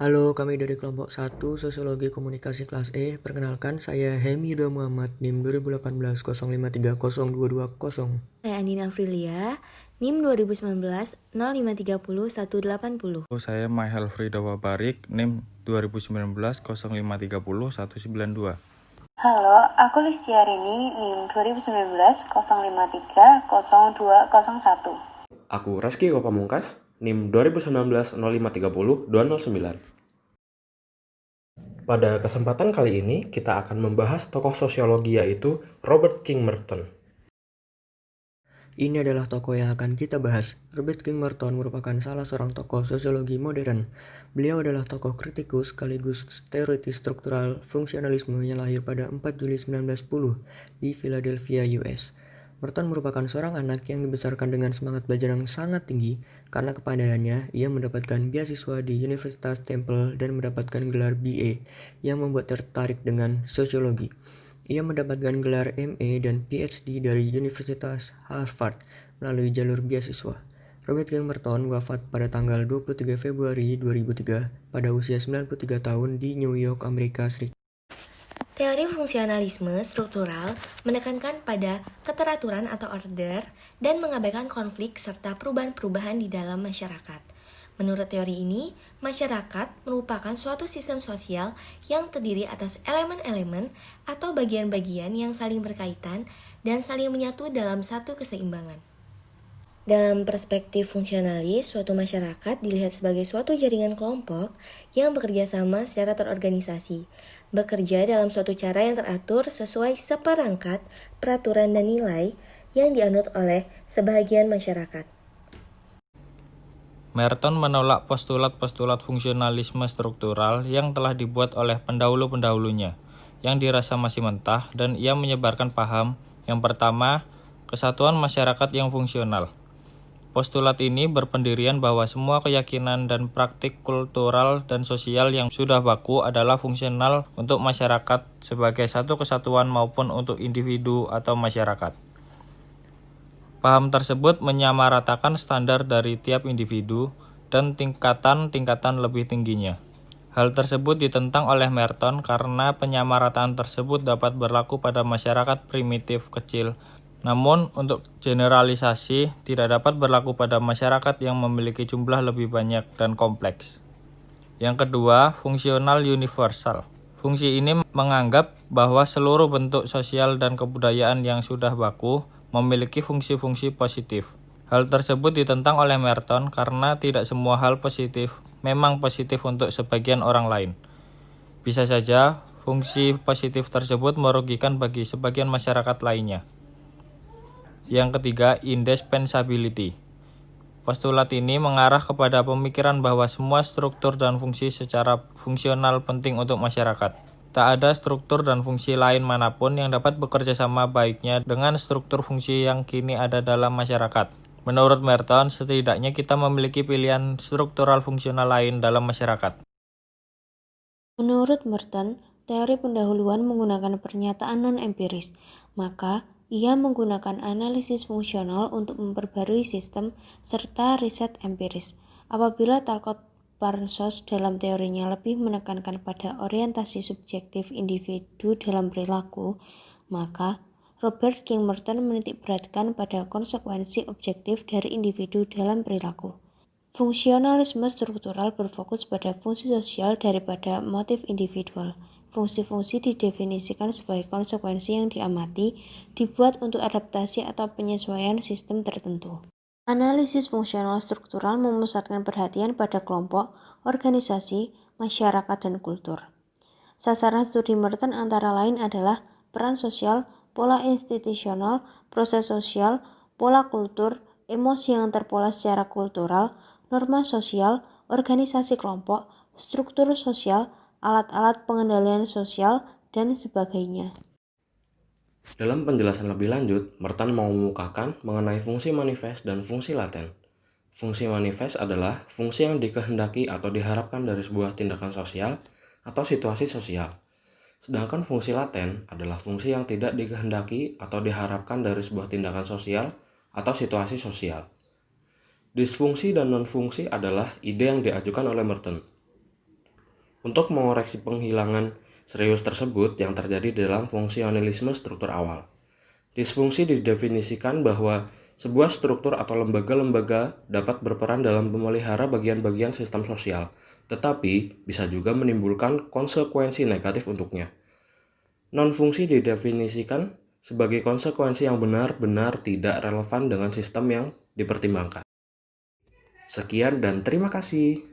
Halo, kami dari kelompok 1 Sosiologi Komunikasi kelas E. Perkenalkan, saya Hemido Muhammad, NIM 2018 05302220. Saya Andina Aprilia, NIM 2019 0530 180. Saya Maihal Frida Wabarik, NIM 2019 0530 192. Halo, aku Listiarini, NIM 2019 053 0201. Aku Reski Pamungkas, NIM 2019 0530 209. Pada kesempatan kali ini, kita akan membahas tokoh sosiologi yaitu Robert King Merton. Ini adalah tokoh yang akan kita bahas. Robert King Merton merupakan salah seorang tokoh sosiologi modern. Beliau adalah tokoh kritikus sekaligus teoritis struktural fungsionalisme yang lahir pada 4 Juli 1910 di Philadelphia, US. Merton merupakan seorang anak yang dibesarkan dengan semangat belajar yang sangat tinggi. Karena kepandaiannya, ia mendapatkan beasiswa di Universitas Temple dan mendapatkan gelar BA yang membuat tertarik dengan sosiologi. Ia mendapatkan gelar MA dan PhD dari Universitas Harvard melalui jalur beasiswa. Robert King Merton wafat pada tanggal 23 Februari 2003 pada usia 93 tahun di New York, Amerika Serikat. Teori fungsionalisme struktural menekankan pada keteraturan atau order dan mengabaikan konflik serta perubahan-perubahan di dalam masyarakat. Menurut teori ini, masyarakat merupakan suatu sistem sosial yang terdiri atas elemen-elemen atau bagian-bagian yang saling berkaitan dan saling menyatu dalam satu keseimbangan. Dalam perspektif fungsionalis, suatu masyarakat dilihat sebagai suatu jaringan kelompok yang bekerja sama secara terorganisasi, bekerja dalam suatu cara yang teratur sesuai seperangkat peraturan dan nilai yang dianut oleh sebahagian masyarakat. Merton menolak postulat-postulat fungsionalisme struktural yang telah dibuat oleh pendahulu-pendahulunya, yang dirasa masih mentah, dan ia menyebarkan paham yang pertama, kesatuan masyarakat yang fungsional. Postulat ini berpendirian bahwa semua keyakinan dan praktik kultural dan sosial yang sudah baku adalah fungsional untuk masyarakat sebagai satu kesatuan maupun untuk individu atau masyarakat. Paham tersebut menyamaratakan standar dari tiap individu dan tingkatan-tingkatan lebih tingginya. Hal tersebut ditentang oleh Merton karena penyamarataan tersebut dapat berlaku pada masyarakat primitif kecil, namun untuk generalisasi tidak dapat berlaku pada masyarakat yang memiliki jumlah lebih banyak dan kompleks. Yang kedua, fungsional universal. Fungsi ini menganggap bahwa seluruh bentuk sosial dan kebudayaan yang sudah baku memiliki fungsi-fungsi positif. Hal tersebut ditentang oleh Merton karena tidak semua hal positif memang positif untuk sebagian orang lain. Bisa saja, fungsi positif tersebut merugikan bagi sebagian masyarakat lainnya. Yang ketiga, indispensability. Postulat ini mengarah kepada pemikiran bahwa semua struktur dan fungsi secara fungsional penting untuk masyarakat. Tak ada struktur dan fungsi lain manapun yang dapat bekerja sama baiknya dengan struktur fungsi yang kini ada dalam masyarakat. Menurut Merton, setidaknya kita memiliki pilihan struktural fungsional lain dalam masyarakat. Menurut Merton, teori pendahuluan menggunakan pernyataan non-empiris, maka ia menggunakan analisis fungsional untuk memperbarui sistem serta riset empiris. Apabila Talcott Parsons dalam teorinya lebih menekankan pada orientasi subjektif individu dalam perilaku, maka Robert King Merton menitikberatkan pada konsekuensi objektif dari individu dalam perilaku. Fungsionalisme struktural berfokus pada fungsi sosial daripada motif individual. Fungsi-fungsi didefinisikan sebagai konsekuensi yang diamati, dibuat untuk adaptasi atau penyesuaian sistem tertentu. Analisis fungsional struktural memusatkan perhatian pada kelompok, organisasi, masyarakat, dan kultur. Sasaran studi Merton antara lain adalah peran sosial, pola institusional, proses sosial, pola kultur, emosi yang terpola secara kultural, norma sosial, organisasi kelompok, struktur sosial, alat-alat pengendalian sosial, dan sebagainya. Dalam penjelasan lebih lanjut, Merton mengemukakan mengenai fungsi manifest dan fungsi laten. Fungsi manifest adalah fungsi yang dikehendaki atau diharapkan dari sebuah tindakan sosial atau situasi sosial. Sedangkan fungsi laten adalah fungsi yang tidak dikehendaki atau diharapkan dari sebuah tindakan sosial atau situasi sosial. Disfungsi dan non-fungsi adalah ide yang diajukan oleh Merton. untuk mengoreksi penghilangan serius tersebut yang terjadi dalam fungsionalisme struktur awal. Disfungsi didefinisikan bahwa sebuah struktur atau lembaga-lembaga dapat berperan dalam memelihara bagian-bagian sistem sosial, tetapi bisa juga menimbulkan konsekuensi negatif untuknya. Non-fungsi didefinisikan sebagai konsekuensi yang benar-benar tidak relevan dengan sistem yang dipertimbangkan. Sekian dan terima kasih.